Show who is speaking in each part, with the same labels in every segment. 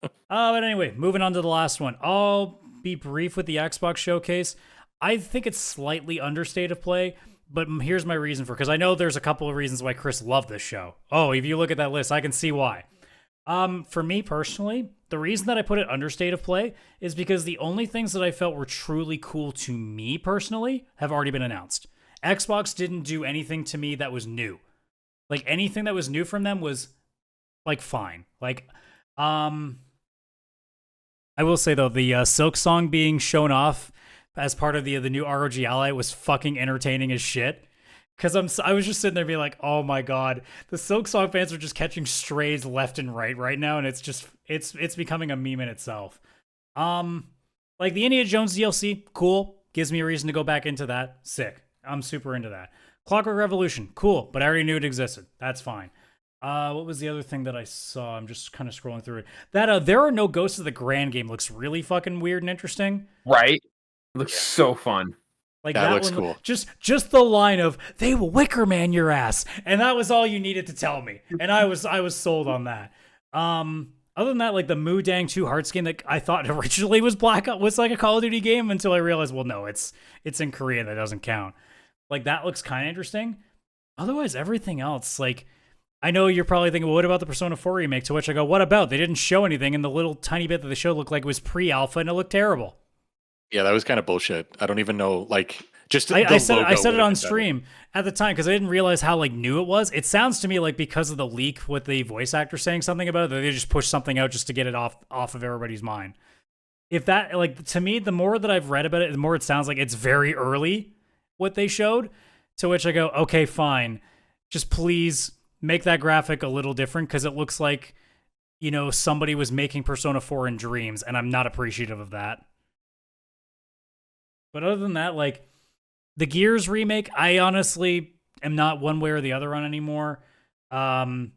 Speaker 1: But anyway, moving on to the last one. I'll be brief with the Xbox showcase. I think it's slightly understated of play, but here's my reason for, because I know there's a couple of reasons why Chris loved this show. Oh, if you look at that list, I can see why. For me personally, the reason that I put it under state of play is because the only things that I felt were truly cool to me personally have already been announced. Xbox didn't do anything to me that was new. Like anything that was new from them was like fine. Like, I will say though, the Silk Song being shown off as part of the new ROG Ally was fucking entertaining as shit. Because I was just sitting there being like, oh my god, the Silk Song fans are just catching strays left and right now, and it's just it's becoming a meme in itself. Like the Indiana Jones DLC, cool, gives me a reason to go back into that. Sick, I'm super into that. Clockwork Revolution, cool, but I already knew it existed. That's fine. What was the other thing that I saw? I'm just kind of scrolling through it. That There Are No Ghosts of the Grand game looks really fucking weird and interesting.
Speaker 2: Right? Looks so fun.
Speaker 1: Like
Speaker 3: that looks
Speaker 1: one,
Speaker 3: cool.
Speaker 1: Just the line of "they will Wicker Man your ass," and that was all you needed to tell me, and I was sold on that. Other than that, like the Moo Dang 2 Hearts game that I thought originally was was like a Call of Duty game until I realized, well, no, it's in Korean, that doesn't count. Like that looks kind of interesting. Otherwise, everything else, like I know you're probably thinking, well, what about the Persona 4 remake? To which I go, what about? They didn't show anything, and the little tiny bit that they showed looked like it was pre-alpha, and it looked terrible.
Speaker 3: Yeah, that was kind of bullshit. I don't even know, like, just
Speaker 1: I said it on stream at the time because I didn't realize how like new it was. It sounds to me like because of the leak with the voice actor saying something about it, that they just pushed something out just to get it off of everybody's mind. If that, like, to me, the more that I've read about it, the more it sounds like it's very early what they showed. To which I go, okay, fine, just please make that graphic a little different because it looks like, you know, somebody was making Persona 4 in dreams, and I'm not appreciative of that. But other than that, like, the Gears remake, I honestly am not one way or the other on anymore. And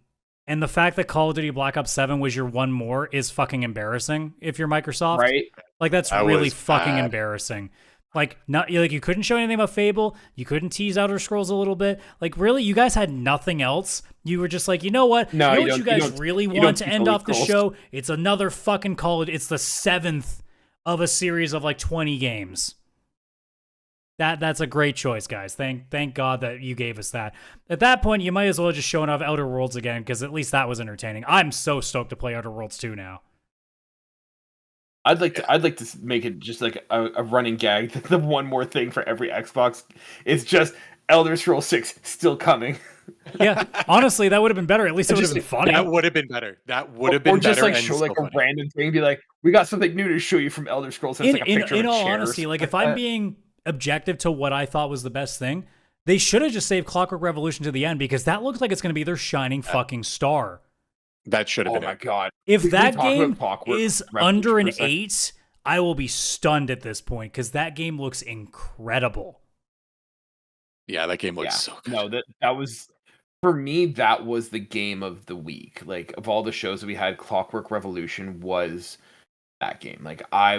Speaker 1: the fact that Call of Duty Black Ops 7 was your one more is fucking embarrassing if you're Microsoft.
Speaker 2: Right?
Speaker 1: Like, that's really fucking embarrassing. Like, you couldn't show anything about Fable. You couldn't tease Outer Scrolls a little bit. Like, really, you guys had nothing else. You were just like, you know what?
Speaker 2: No,
Speaker 1: you know what you guys really want to end off the show? It's another fucking Call of Duty. It's the 7th of a series of like 20 games. That's a great choice, guys. Thank God that you gave us that. At that point, you might as well have just shown off Outer Worlds again, because at least that was entertaining. I'm so stoked to play Outer Worlds 2 now.
Speaker 2: I'd like to make it just like a running gag. The one more thing for every Xbox is just Elder Scrolls 6 still coming.
Speaker 1: Yeah, honestly, that would have been better. At least it would have been funny.
Speaker 3: That would have been better. That would have been better.
Speaker 2: Or just like show like a random thing, be like, we got something new to show you from Elder Scrolls. And it's like a picture
Speaker 1: in
Speaker 2: of
Speaker 1: all
Speaker 2: chairs.
Speaker 1: honesty, like if I'm being objective to what I thought was the best thing, they should have just saved Clockwork Revolution to the end, because that looks like it's going to be their shining fucking star.
Speaker 3: That should have been.
Speaker 2: Oh my god!
Speaker 1: If that game is under an 8, I will be stunned at this point, because that game looks incredible.
Speaker 3: Yeah, that game looks so good.
Speaker 2: No, that was, for me, that was the game of the week. Like, of all the shows that we had, Clockwork Revolution was that game. Like, I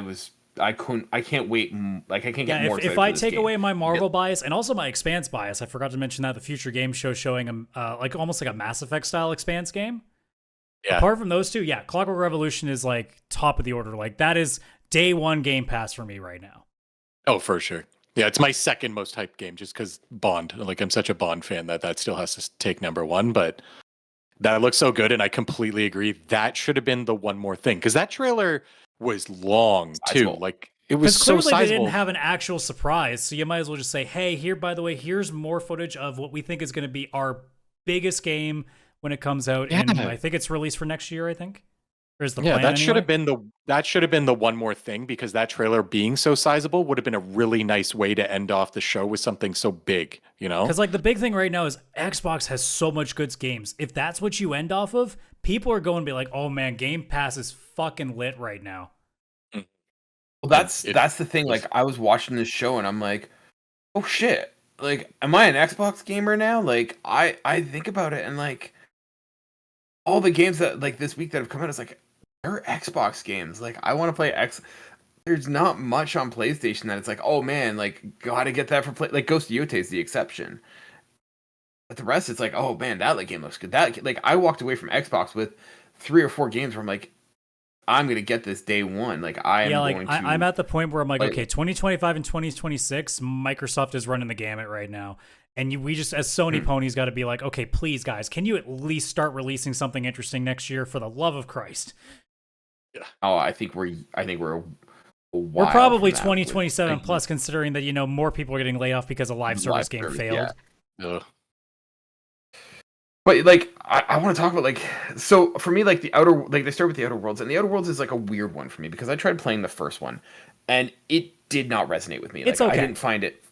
Speaker 2: can't wait. Like, I can't get more excited.
Speaker 1: If I take away my Marvel bias and also my Expanse bias, I forgot to mention that the Future Game Show showing like almost like a Mass Effect style Expanse game. Yeah. Apart from those two, yeah, Clockwork Revolution is like top of the order. Like, that is day one Game Pass for me right now.
Speaker 3: Oh, for sure. Yeah, it's my second most hyped game, just because Bond. Like, I'm such a Bond fan that still has to take number one. But that looks so good, and I completely agree. That should have been the one more thing, because that trailer was long too. Like, it was so sizable.
Speaker 1: They didn't have an actual surprise, so you might as well just say, "Hey, here, by the way, here's more footage of what we think is going to be our biggest game when it comes out." Yeah. And I think it's released for next year. I think. Or is the plan
Speaker 3: that should have been the one more thing, because that trailer being so sizable would have been a really nice way to end off the show with something so big. You know,
Speaker 1: because like the big thing right now is Xbox has so much good games. If that's what you end off of, people are going to be like, "Oh man, Game Pass is fucking lit right now."
Speaker 2: Well, that's the thing. Like, I was watching this show and I'm like, oh shit, like, am I an Xbox gamer now? Like, I think about it, and like all the games that like this week that have come out, it's like, they're Xbox games. Like, I want to play There's not much on PlayStation that it's like, oh man, like, gotta get that for play. Like, Ghost of Yotei is the exception. But the rest, it's like, oh man, that like game looks good. That, like, I walked away from Xbox with 3 or 4 games where I'm like, I'm gonna get this day one. Like I am going to.
Speaker 1: I'm at the point where I'm like, okay, 2025 and 2026, Microsoft is running the gamut right now. And we just, as Sony ponies, got to be like, okay, please, guys, can you at least start releasing something interesting next year for the love of Christ?
Speaker 2: Yeah. Oh, I think we're
Speaker 1: we're probably 2027 plus, considering that more people are getting laid off because a live service game failed.
Speaker 3: Yeah.
Speaker 2: But like, I want to talk about so for me, like they start with the Outer Worlds, and the Outer Worlds is like a weird one for me because I tried playing the first one, and it did not resonate with me.
Speaker 1: It's okay.
Speaker 2: I didn't find it.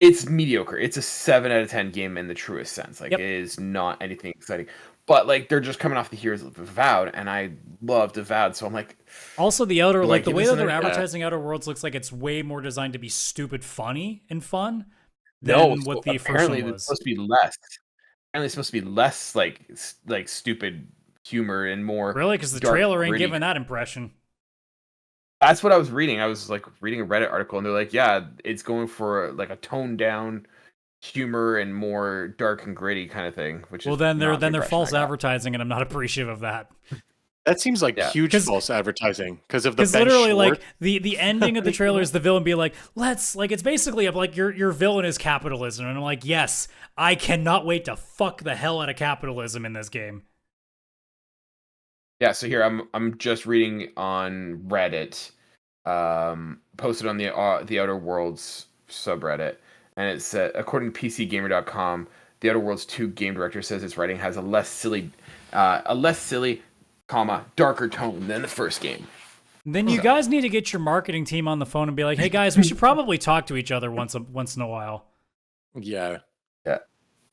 Speaker 2: It's mediocre. It's a 7 out of 10 game in the truest sense. Like, It is not anything exciting. But like, they're just coming off the heroes of Avowed, and I loved Avowed, so I'm like.
Speaker 1: Also, the Outer, like the way that they're advertising Outer Worlds looks like it's way more designed to be stupid, funny, and fun than what the first one was.
Speaker 2: It's supposed to be less. Apparently, it's supposed to be less like stupid humor and more.
Speaker 1: Really, because the trailer ain't giving that impression.
Speaker 2: That's what I was reading. I was like reading a Reddit article, and they're like, "Yeah, it's going for like a toned down humor and more dark and gritty kind of thing." Which
Speaker 1: then they're false advertising, and I'm not appreciative of that.
Speaker 3: That seems like huge false advertising because of the
Speaker 1: because literally like the ending of the trailer is the villain be like, it's basically like your villain is capitalism, and I'm like, yes, I cannot wait to fuck the hell out of capitalism in this game.
Speaker 2: Yeah, so here I'm just reading on Reddit, posted on the Outer Worlds subreddit, and it said, according to PCGamer.com, the Outer Worlds 2 game director says its writing has a less silly, darker tone than the first game.
Speaker 1: Then you guys need to get your marketing team on the phone and be like, hey guys, we should probably talk to each other once in a while.
Speaker 3: Yeah,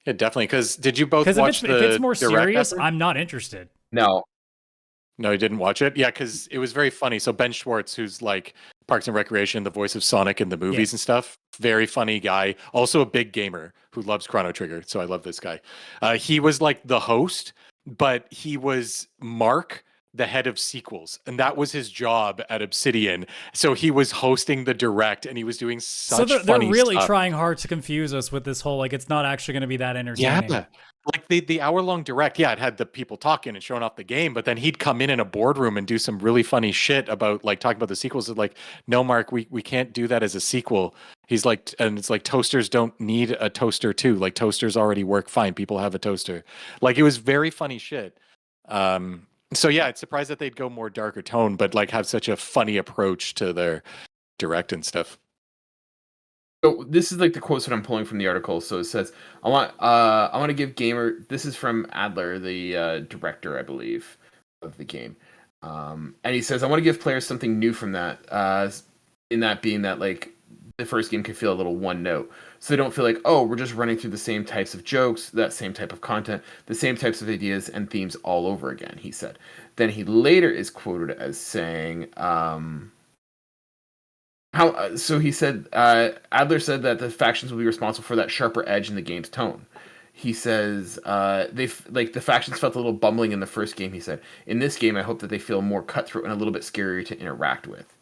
Speaker 3: definitely. Because did you both watch
Speaker 1: if it's more serious, I'm not interested.
Speaker 3: No, you didn't watch it? Yeah, because it was very funny. So Ben Schwartz, who's like Parks and Recreation, the voice of Sonic in the movies and stuff, very funny guy. Also a big gamer who loves Chrono Trigger. So I love this guy. He was like the host, but he was Mark, the head of sequels. And that was his job at Obsidian. So he was hosting the direct, and he was doing such funny
Speaker 1: they're really
Speaker 3: stuff.
Speaker 1: trying hard to confuse us with this whole, like, it's not actually going to be that entertaining.
Speaker 3: Yeah. Like the hour-long direct, it had the people talking and showing off the game, but then he'd come in a boardroom and do some really funny shit about like talking about the sequels. Like, no, Mark, we can't do that as a sequel. He's like, and it's like toasters don't need a toaster too. Like toasters already work fine. People have a toaster. Like it was very funny shit. So yeah, it's surprised that they'd go more darker tone, but like have such a funny approach to their direct and stuff.
Speaker 2: So this is like the quotes that I'm pulling from the article. So it says, I want to give gamer. This is from Adler, the director, I believe, of the game. And he says, I want to give players something new from that. In that being that like the first game can feel a little one note, so they don't feel like, oh, we're just running through the same types of jokes, that same type of content, the same types of ideas and themes all over again. He said. Then he later is quoted as saying, so he said, Adler said that the factions will be responsible for that sharper edge in the game's tone. He says the factions felt a little bumbling in the first game. He said, in this game, I hope that they feel more cutthroat and a little bit scarier to interact with.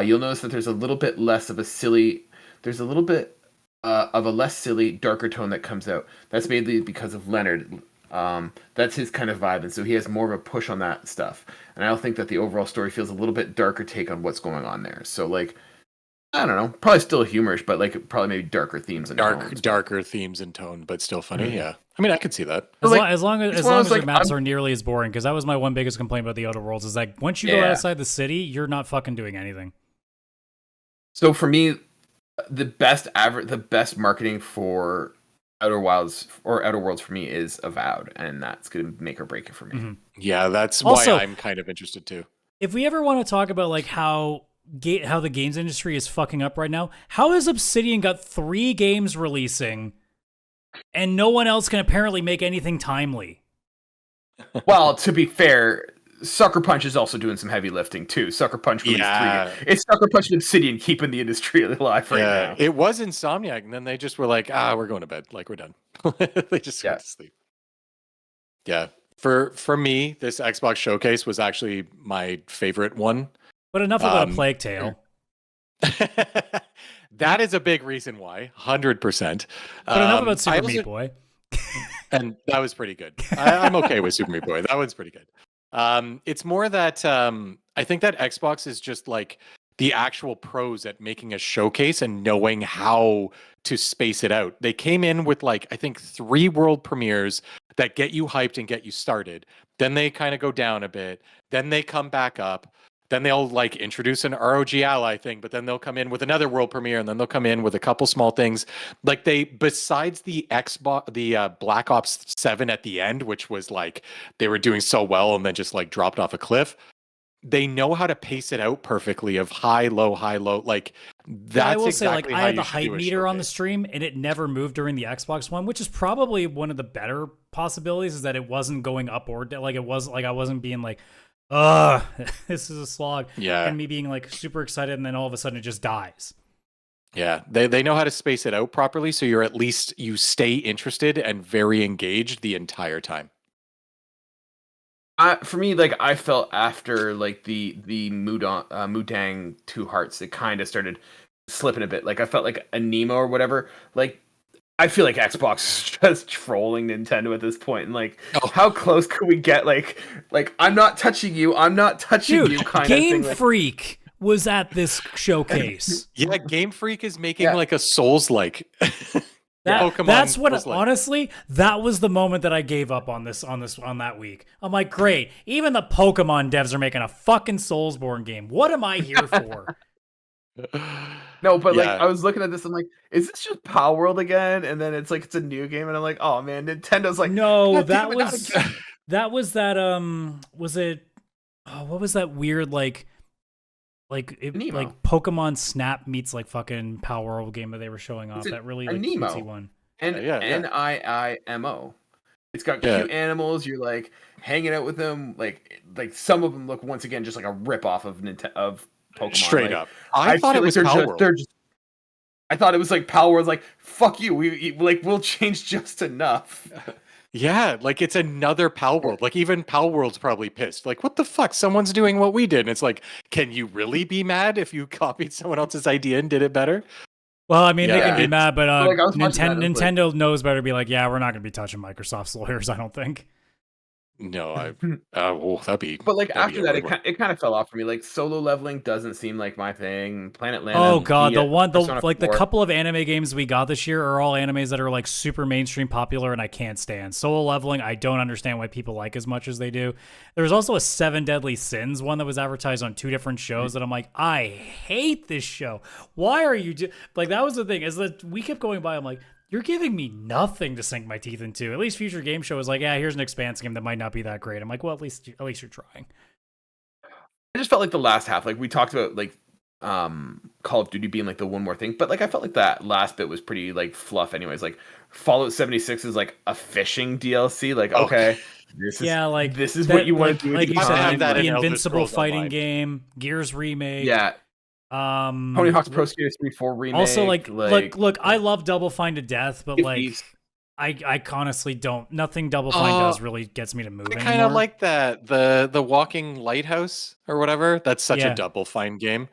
Speaker 2: You'll notice that there's a little bit less of a less silly, darker tone that comes out. That's mainly because of Leonard. That's his kind of vibe, and so he has more of a push on that stuff. And I don't think that the overall story feels a little bit darker take on what's going on there. So like, I don't know, probably still humorous, but like probably maybe darker themes and
Speaker 3: darker themes and tone, but still funny. Mm-hmm. Yeah, I mean, I could see that.
Speaker 1: As long as the maps are nearly as boring, because that was my one biggest complaint about the Outer Worlds is like once you go outside the city, you're not fucking doing anything.
Speaker 2: So for me, the best marketing for Outer Worlds for me is Avowed, and that's gonna make or break it for me.
Speaker 3: Mm-hmm. Yeah, that's why I'm kind of interested too.
Speaker 1: If we ever want to talk about like how the games industry is fucking up right now, how has Obsidian got 3 games releasing and no one else can apparently make anything timely?
Speaker 2: Well, to be fair, Sucker Punch is also doing some heavy lifting too. Sucker Punch released 3 games. It's Sucker Punch and Obsidian keeping the industry alive right now.
Speaker 3: It was Insomniac, and then they just were like, we're going to bed. Like, we're done. They just went to sleep. Yeah. For me, this Xbox showcase was actually my favorite one.
Speaker 1: But enough about Plague Tale.
Speaker 3: That is a big reason why, 100%.
Speaker 1: But enough about Super Meat Boy.
Speaker 3: And that was pretty good. I'm okay with Super Meat Boy. That one's pretty good. It's more that I think that Xbox is just like the actual pros at making a showcase and knowing how to space it out. They came in with like I think 3 world premieres that get you hyped and get you started. Then they kind of go down a bit. Then they come back up. Then they'll like introduce an ROG Ally thing, but then they'll come in with another world premiere, and then they'll come in with a couple small things. Like they, besides the Xbox, the Black Ops 7 at the end, which was like they were doing so well and then just like dropped off a cliff. They know how to pace it out perfectly of high, low, high, low. Like that's
Speaker 1: I will
Speaker 3: exactly
Speaker 1: say, like,
Speaker 3: how
Speaker 1: I had
Speaker 3: you
Speaker 1: the
Speaker 3: should
Speaker 1: hype
Speaker 3: do a
Speaker 1: meter on the
Speaker 3: showcase.
Speaker 1: stream, and it never moved during the Xbox One, which is probably one of the better possibilities. Is that it wasn't going up or down, like it was like I wasn't being like, ugh, this is a slog.
Speaker 3: Yeah.
Speaker 1: And me being like super excited, and then all of a sudden it just dies.
Speaker 3: Yeah, they know how to space it out properly, so you're at least you stay interested and very engaged the entire time.
Speaker 2: For me, like I felt after like the Mudang 2 Hearts, it kind of started slipping a bit. Like I felt like a Nemo or whatever. Like I feel like Xbox is just trolling Nintendo at this point, and like how close could we get? Like I'm not touching you, I'm not touching
Speaker 1: Dude,
Speaker 2: you, kind
Speaker 1: Game
Speaker 2: of thing.
Speaker 1: Freak was at this showcase.
Speaker 3: Yeah, Game Freak is making like a Souls-like Pokemon.
Speaker 1: That's what
Speaker 3: Souls-like.
Speaker 1: honestly, that was the moment that I gave up on that week. I'm like, great, even the Pokemon devs are making a fucking Soulsborne game. What am I here for?
Speaker 2: No, but like
Speaker 3: Yeah.
Speaker 2: I was looking at this, I'm like, is this just Power World again? And then it's like it's a new game, and I'm like, oh man, Nintendo's like,
Speaker 1: No,
Speaker 2: "God
Speaker 1: that
Speaker 2: damn it, not
Speaker 1: was
Speaker 2: again."
Speaker 1: that was that was it what was that weird like
Speaker 2: Nemo.
Speaker 1: like Pokemon Snap meets like fucking Power World game that they were showing off,
Speaker 2: It's
Speaker 1: that really
Speaker 2: a
Speaker 1: like
Speaker 2: Nemo.
Speaker 1: cutesy one.
Speaker 2: And
Speaker 3: Yeah.
Speaker 2: NIIMO. It's got
Speaker 3: Yeah.
Speaker 2: cute animals. You're like hanging out with them. Like some of them look once again just like a rip off of of Pokemon.
Speaker 3: Straight
Speaker 2: Like,
Speaker 3: up. I thought
Speaker 2: feel
Speaker 3: it
Speaker 2: like
Speaker 3: was
Speaker 2: they're
Speaker 3: Power
Speaker 2: just,
Speaker 3: World.
Speaker 2: they're just. I thought it was like Power World's like fuck you. We'll change just enough.
Speaker 3: Yeah, like it's another Power World. Like even Power World's probably pissed. Like, what the fuck? Someone's doing what we did. And it's like, can you really be mad if you copied someone else's idea and did it better?
Speaker 1: Well, I mean, they
Speaker 3: Yeah,
Speaker 1: can be
Speaker 3: it's-
Speaker 1: mad, but
Speaker 2: like, I was watching that and I was like-
Speaker 1: Nintendo knows better to be like, yeah, we're not going to be touching Microsoft's lawyers, I don't think.
Speaker 3: No, that'd be.
Speaker 2: But like
Speaker 3: that'd be
Speaker 2: after
Speaker 3: a
Speaker 2: that,
Speaker 3: weird one.
Speaker 2: it kind of fell off for me. Like solo leveling doesn't seem like my thing. Planet Land.
Speaker 1: Oh god, the
Speaker 2: Persona
Speaker 1: like the
Speaker 2: 4.
Speaker 1: couple of anime games we got this year are all animes that are like super mainstream popular, and I can't stand. Solo leveling, I don't understand why people like as much as they do. There was also a 7 Deadly Sins one that was advertised on 2 different shows that I'm like, I hate this show. Why are you like, that was the thing, is that we kept going by, I'm like, you're giving me nothing to sink my teeth into. At least Future Game Show was like, yeah, here's an Expanse game that might not be that great. I'm like, well, at least you're trying.
Speaker 2: I just felt like the last half, like we talked about, like Call of Duty being like the one more thing, but like I felt like that last bit was pretty like fluff. Anyways, like Fallout 76 is like a fishing DLC. Like okay, this is what you want to do.
Speaker 1: Like you
Speaker 3: have to
Speaker 1: said,
Speaker 3: have that
Speaker 1: the
Speaker 3: in Elder
Speaker 1: Invincible
Speaker 3: Scrolls
Speaker 1: fighting
Speaker 3: Online.
Speaker 1: game, Gears remake.
Speaker 2: Yeah, Tony Hawk's Pro Skater 3 4 remake.
Speaker 1: Also, look, I love Double Fine to death, but like,
Speaker 2: These-
Speaker 1: I honestly don't. Nothing Double Fine does really gets me to move
Speaker 3: I
Speaker 1: anymore.
Speaker 3: kind of like that the Walking Lighthouse or whatever. That's such
Speaker 1: Yeah.
Speaker 3: a Double Fine game.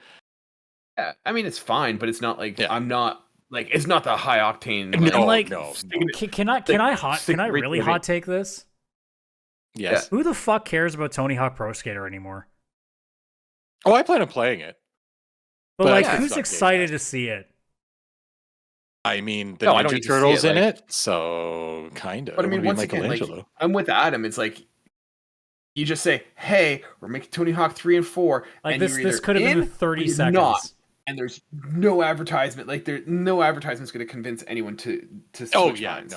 Speaker 2: yeah, I mean it's fine, but it's not like
Speaker 3: Yeah.
Speaker 2: I'm not like it's not the high octane.
Speaker 3: No,
Speaker 1: And like,
Speaker 3: no.
Speaker 1: can I really hot take this?
Speaker 3: Yes.
Speaker 1: Who the fuck cares about Tony Hawk Pro Skater anymore?
Speaker 3: Oh, I plan on playing it.
Speaker 1: But
Speaker 3: But
Speaker 1: like,
Speaker 3: yeah,
Speaker 1: who's
Speaker 3: it's not Game
Speaker 1: excited
Speaker 3: Pass.
Speaker 1: to see it?
Speaker 3: I mean, the
Speaker 2: No, I don't
Speaker 3: Ninja
Speaker 2: need to see
Speaker 3: Turtles
Speaker 2: it,
Speaker 3: in
Speaker 2: like-
Speaker 3: it, so kind of.
Speaker 2: But I mean, once again, like I'm with Adam. It's like you just say, "Hey, we're making Tony Hawk 3 and 4."
Speaker 1: Like
Speaker 2: and
Speaker 1: this
Speaker 2: you're
Speaker 1: could have
Speaker 2: either
Speaker 1: been
Speaker 2: in
Speaker 1: 30
Speaker 2: or you're
Speaker 1: seconds.
Speaker 2: not. And there's no advertisement. Like no advertisement's going to convince anyone to switch
Speaker 3: oh yeah,
Speaker 2: minds.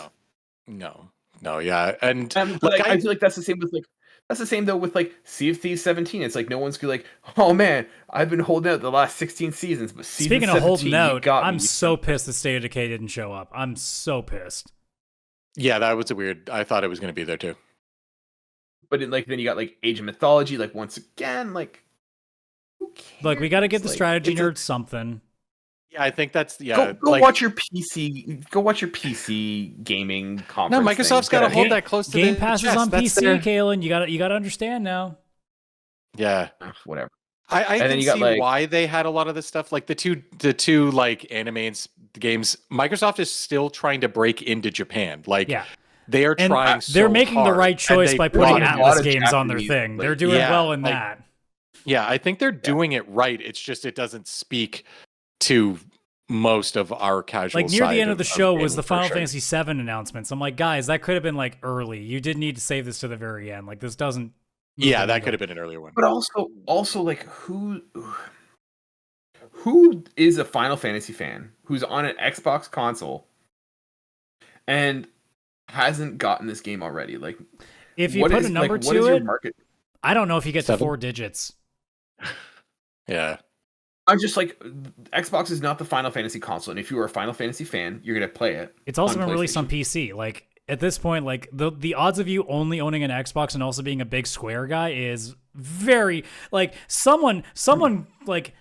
Speaker 3: no, yeah, and
Speaker 2: But
Speaker 3: like,
Speaker 2: I feel like that's the same with that's the same though with like Sea of Thieves 17. It's like no one's gonna like, oh man, I've been holding out the last 16 seasons, but season
Speaker 1: Speaking of
Speaker 2: 17,
Speaker 1: holding
Speaker 2: you
Speaker 1: out,
Speaker 2: got
Speaker 1: I'm
Speaker 2: me.
Speaker 1: so pissed that State of Decay didn't show up. I'm so pissed.
Speaker 3: yeah, that was a weird. I thought it was going to be there too.
Speaker 2: But then you got like Age of Mythology. Like once again, like who cares?
Speaker 1: Like, we got to get the
Speaker 2: Like,
Speaker 1: strategy
Speaker 2: it's a-
Speaker 1: nerds something.
Speaker 3: Yeah, I think that's yeah.
Speaker 2: Go
Speaker 3: like,
Speaker 2: watch your PC. Go watch your PC gaming
Speaker 3: no,
Speaker 2: conference.
Speaker 3: Microsoft's
Speaker 2: thing.
Speaker 3: got to hold
Speaker 1: Game-
Speaker 3: that close to
Speaker 1: Game
Speaker 3: the
Speaker 1: Pass is
Speaker 3: chest.
Speaker 1: on
Speaker 3: That's
Speaker 1: PC,
Speaker 3: their-
Speaker 1: Kaylan. You got to understand now.
Speaker 3: Yeah,
Speaker 2: Whatever.
Speaker 3: I
Speaker 2: And
Speaker 3: can
Speaker 2: then you got,
Speaker 3: see
Speaker 2: like-
Speaker 3: why they had a lot of this stuff. Like the two like anime games. Microsoft is still trying to break into Japan. Like
Speaker 1: Yeah.
Speaker 3: They are
Speaker 1: And
Speaker 3: trying
Speaker 1: they're
Speaker 3: so
Speaker 1: making
Speaker 3: hard,
Speaker 1: the right
Speaker 3: and
Speaker 1: choice
Speaker 3: they
Speaker 1: by
Speaker 3: brought
Speaker 1: putting
Speaker 3: a
Speaker 2: lot
Speaker 1: Atlas
Speaker 2: of
Speaker 1: games on their
Speaker 2: Japanese,
Speaker 1: thing. They're
Speaker 2: like,
Speaker 1: doing
Speaker 3: yeah,
Speaker 1: well in
Speaker 3: like,
Speaker 1: that.
Speaker 3: Yeah, I think they're doing it right. It's just it doesn't speak to most of our casual
Speaker 1: Like near the
Speaker 3: side
Speaker 1: end of the
Speaker 3: of
Speaker 1: show was
Speaker 3: gaming,
Speaker 1: the
Speaker 3: for
Speaker 1: Final
Speaker 3: sure.
Speaker 1: Fantasy VII announcements. I'm like, guys, that could have been like early. You did need to save this to the very end. Like this doesn't. move
Speaker 3: Yeah,
Speaker 1: the
Speaker 3: that
Speaker 1: needle.
Speaker 3: could have been an earlier one.
Speaker 2: But also like who is a Final Fantasy fan who's on an Xbox console and hasn't gotten this game already? Like,
Speaker 1: If you
Speaker 2: what
Speaker 1: put
Speaker 2: is
Speaker 1: a number
Speaker 2: like what
Speaker 1: to
Speaker 2: is your
Speaker 1: it,
Speaker 2: market?
Speaker 1: I don't know if you get to
Speaker 3: 7?
Speaker 1: 4 digits.
Speaker 3: Yeah.
Speaker 2: I'm just like, Xbox is not the Final Fantasy console, and if you are a Final Fantasy fan, you're gonna play it.
Speaker 1: It's also
Speaker 2: on
Speaker 1: been released on
Speaker 2: PlayStation.
Speaker 1: PC. Like at this point, like the odds of you only owning an Xbox and also being a big Square guy is very like someone like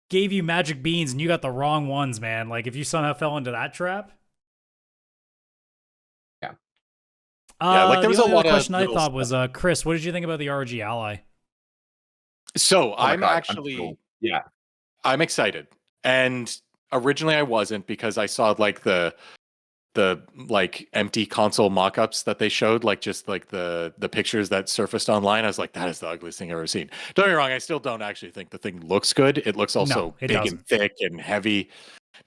Speaker 1: gave you magic beans and you got the wrong ones, man. Like if you somehow fell into that trap.
Speaker 2: Yeah.
Speaker 3: Yeah, like, there was
Speaker 1: the
Speaker 3: a
Speaker 1: only
Speaker 3: lot
Speaker 1: other
Speaker 3: of
Speaker 1: question I
Speaker 3: little
Speaker 1: thought was, Chris, what did you think about the ROG Ally?
Speaker 3: So
Speaker 2: Oh my
Speaker 3: I'm
Speaker 2: God,
Speaker 3: actually
Speaker 2: so- yeah.
Speaker 3: I'm excited. And originally I wasn't because I saw like the like empty console mock-ups that they showed, like just like the pictures that surfaced online. I was like, that is the ugliest thing I've ever seen. Don't get me wrong, I still don't actually think the thing looks good. It looks also
Speaker 1: No, it
Speaker 3: big
Speaker 1: doesn't.
Speaker 3: and thick and heavy.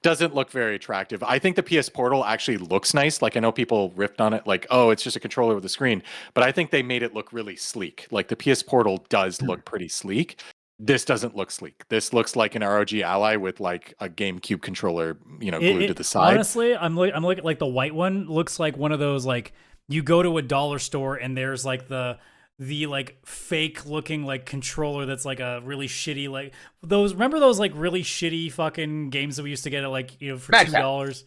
Speaker 3: Doesn't look very attractive. I think the PS Portal actually looks nice. Like I know people ripped on it, like, oh, it's just a controller with a screen. But I think they made it look really sleek. Like the PS Portal does look pretty sleek. This doesn't look sleek. This looks like an ROG Ally with like a GameCube controller, glued to the side.
Speaker 1: Honestly, I'm looking like the white one looks like one of those like you go to a dollar store and there's like the like fake looking like controller that's like a really shitty like those remember those like really shitty fucking games that we used to get at like for
Speaker 2: Max
Speaker 1: $2.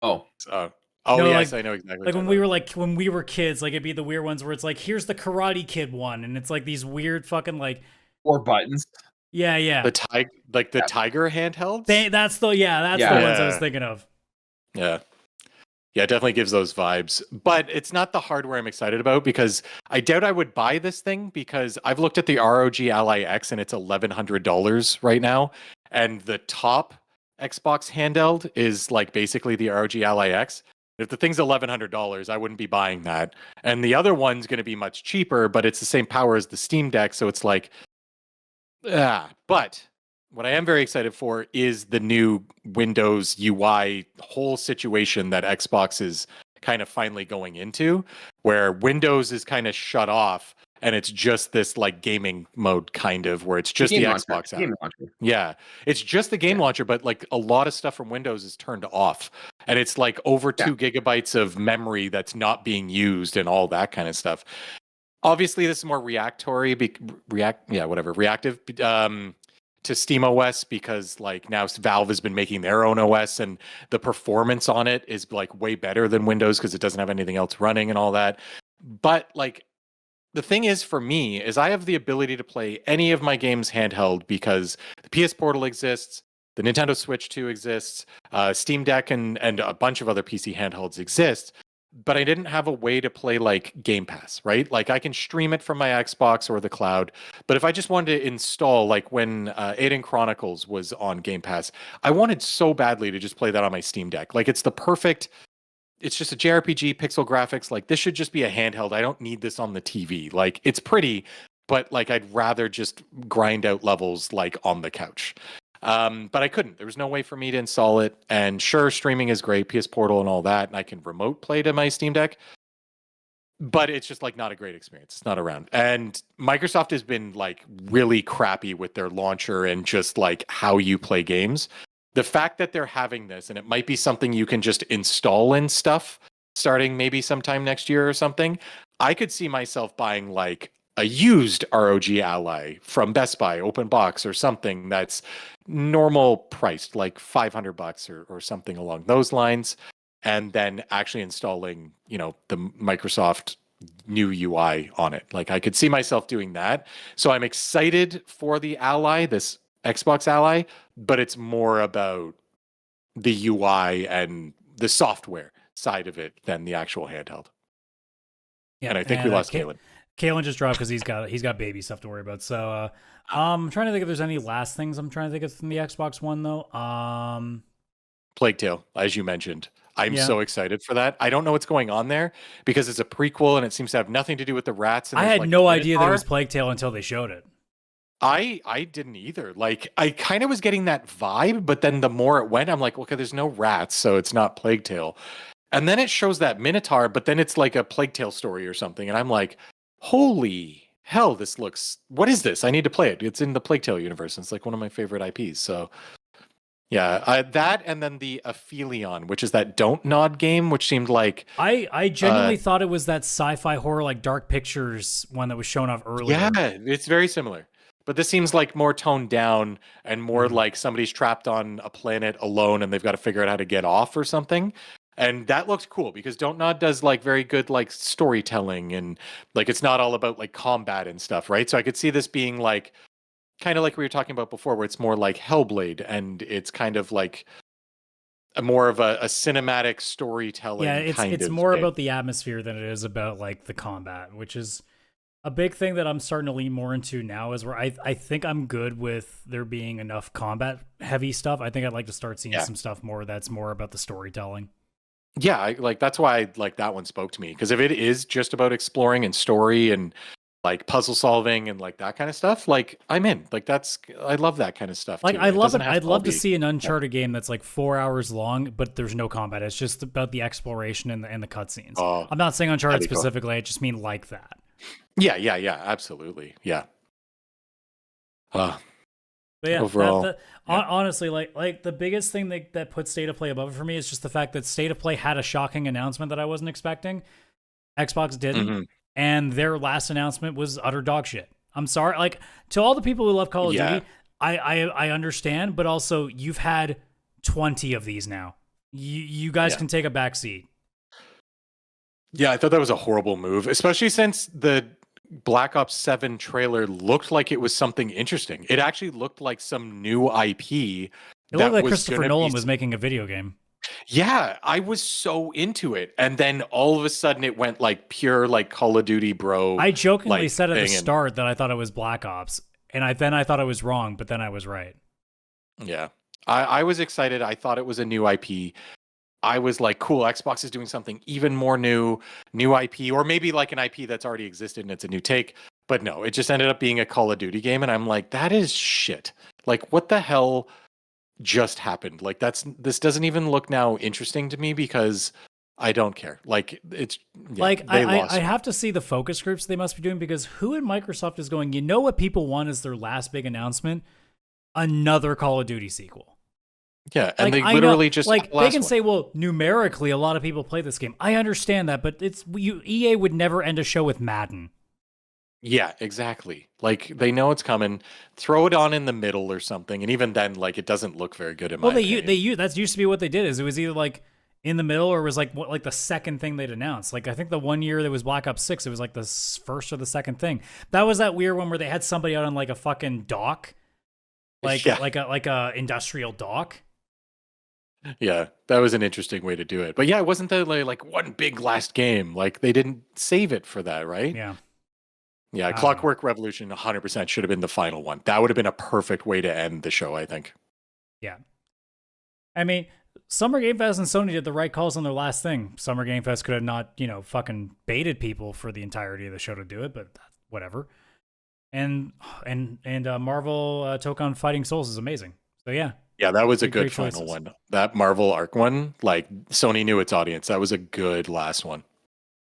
Speaker 2: Oh,
Speaker 3: Oh
Speaker 1: No,
Speaker 3: yes,
Speaker 1: like-
Speaker 3: I know exactly.
Speaker 1: Like
Speaker 3: what
Speaker 1: when
Speaker 3: you're
Speaker 1: we were kids, like it'd be the weird ones where it's like here's the Karate Kid one, and it's like these weird fucking like
Speaker 2: 4 buttons.
Speaker 1: yeah.
Speaker 3: the tiger handhelds.
Speaker 1: That's the
Speaker 2: Yeah.
Speaker 1: ones I was
Speaker 3: Yeah.
Speaker 1: thinking of.
Speaker 3: Yeah. Yeah, it definitely gives those vibes. But it's not the hardware I'm excited about because I doubt I would buy this thing because I've looked at the ROG Ally X and it's $1,100 right now. And the top Xbox handheld is like basically the ROG Ally X. If the thing's $1,100, I wouldn't be buying that. And the other one's going to be much cheaper, but it's the same power as the Steam Deck. So it's like, but what I am very excited for is the new Windows UI whole situation that Xbox is kind of finally going into, where Windows is kind of shut off and it's just this like gaming mode kind of where it's just the
Speaker 2: Game
Speaker 3: Xbox app.
Speaker 2: Game launcher.
Speaker 3: Yeah, it's just the game launcher, but like a lot of stuff from Windows is turned off, and it's like over 2 gigabytes of memory that's not being used and all that kind of stuff. Obviously, this is more reactive to Steam OS because like now Valve has been making their own OS and the performance on it is like way better than Windows because it doesn't have anything else running and all that. But like the thing is for me is I have the ability to play any of my games handheld because the PS Portal exists, the Nintendo Switch 2 exists, Steam Deck and a bunch of other PC handhelds exist. But I didn't have a way to play like Game Pass, right? Like I can stream it from my Xbox or the cloud. But if I just wanted to install, like when Aiden Chronicles was on Game Pass, I wanted so badly to just play that on my Steam Deck. Like it's just a JRPG, pixel graphics. Like this should just be a handheld. I don't need this on the TV. Like it's pretty, but like I'd rather just grind out levels like on the couch. But I couldn't. There was no way for me to install it. And sure, streaming is great, PS Portal and all that, and I can remote play to my Steam Deck. But it's just like not a great experience. It's not around. And Microsoft has been like really crappy with their launcher and just like how you play games. The fact that they're having this, and it might be something you can just install in stuff starting maybe sometime next year or something, I could see myself buying like a used ROG Ally from Best Buy, open box or something that's normal priced, like $500 or something along those lines, and then actually installing, the Microsoft new UI on it. Like I could see myself doing that. So I'm excited for the Ally, this Xbox Ally, but it's more about the UI and the software side of it than the actual handheld.
Speaker 1: Yeah,
Speaker 3: And I think we lost Kaylan.
Speaker 1: Kaylan just dropped because he's got baby stuff to worry about. So I'm trying to think if there's any last things I'm trying to think of from the Xbox One though.
Speaker 3: Plague Tale, as you mentioned. I'm so excited for that. I don't know what's going on there because it's a prequel and it seems to have nothing to do with the rats. And
Speaker 1: I
Speaker 3: there's,
Speaker 1: had
Speaker 3: like,
Speaker 1: no
Speaker 3: a
Speaker 1: idea that it
Speaker 3: minotaur.
Speaker 1: was Plague Tale until they showed it.
Speaker 3: I didn't either. Like, I kind of was getting that vibe, but then the more it went, I'm like, okay, there's no rats, so it's not Plague Tale. And then it shows that Minotaur, but then it's like a Plague Tale story or something. And I'm like, holy hell, what is this? I need to play it. It's in the Plague Tale universe. It's like one of my favorite IPs. So yeah, that and then the Aphelion, which is that Don't Nod game, which seemed like
Speaker 1: I genuinely thought it was that sci-fi horror like Dark Pictures one that was shown off earlier.
Speaker 3: Yeah, it's very similar. But this seems like more toned down and more like somebody's trapped on a planet alone and they've got to figure out how to get off or something. And that looked cool because Don't Nod does like very good like storytelling and like it's not all about like combat and stuff, right? So I could see this being like kind of like we were talking about before, where it's more like Hellblade and it's kind of like more of a cinematic storytelling.
Speaker 1: Yeah, it's more about the atmosphere than it is about like the combat, which is a big thing that I'm starting to lean more into now is where I think I'm good with there being enough combat heavy stuff. I think I'd like to start seeing some stuff more that's more about the storytelling.
Speaker 3: Yeah, like that's why like that one spoke to me because if it is just about exploring and story and like puzzle solving and like that kind of stuff, like I'm in. Like I love that kind of stuff.
Speaker 1: Like
Speaker 3: too.
Speaker 1: I love it.
Speaker 3: Have
Speaker 1: I'd love to
Speaker 3: be-
Speaker 1: see an Uncharted game that's like 4 hours long, but there's no combat. It's just about the exploration and the cutscenes.
Speaker 3: Oh,
Speaker 1: I'm not saying Uncharted
Speaker 3: that'd be cool.
Speaker 1: specifically. I just mean like that.
Speaker 3: Yeah, absolutely. Yeah.
Speaker 1: But yeah,
Speaker 3: overall,
Speaker 1: honestly, like the biggest thing that puts State of Play above it for me is just the fact that State of Play had a shocking announcement that I wasn't expecting. Xbox didn't, and their last announcement was utter dog shit. I'm sorry, like to all the people who love Call of Duty, I understand, but also you've had 20 of these now. You guys can take a back seat.
Speaker 3: Yeah, I thought that was a horrible move, especially since the Black Ops 7 trailer looked like it was something interesting. It actually looked like some new IP.
Speaker 1: It looked like Christopher Nolan was making a video game.
Speaker 3: Yeah, I was so into it. And then all of a sudden it went like pure like Call of Duty bro.
Speaker 1: I jokingly said at the start that I thought it was Black Ops. And I thought I was wrong, but then I was right.
Speaker 3: Yeah. I was excited. I thought it was a new IP. I was like, cool, Xbox is doing something even more new IP, or maybe like an IP that's already existed and it's a new take. But no, it just ended up being a Call of Duty game. And I'm like, that is shit. Like, what the hell just happened? Like, this doesn't even look now interesting to me because I don't care. Like, it's
Speaker 1: like I have to see the focus groups they must be doing because who in Microsoft is going, you know what people want is their last big announcement? Another Call of Duty sequel.
Speaker 3: Yeah, and like, they literally just
Speaker 1: like they can say, well, numerically, a lot of people play this game. I understand that, but EA would never end a show with Madden.
Speaker 3: Yeah, exactly. Like they know it's coming. Throw it on in the middle or something, and even then, like it doesn't look very good in my opinion.
Speaker 1: That used to be what they did. Is it was either like in the middle or it was like the second thing they'd announced. Like I think the one year there was Black Ops 6, it was like the first or the second thing. That was that weird one where they had somebody out on like a fucking dock, like a industrial dock.
Speaker 3: Yeah, that was an interesting way to do it. But yeah, it wasn't the like one big last game. Like they didn't save it for that, right?
Speaker 1: Yeah.
Speaker 3: Yeah, Clockwork Revolution 100% should have been the final one. That would have been a perfect way to end the show, I think.
Speaker 1: Yeah. I mean, Summer Game Fest and Sony did the right calls on their last thing. Summer Game Fest could have not, fucking baited people for the entirety of the show to do it, but whatever. And Marvel took on Fighting Souls is amazing. So yeah.
Speaker 3: Yeah, that was a good final one. That Marvel Arc one, like Sony knew its audience. That was a good last one.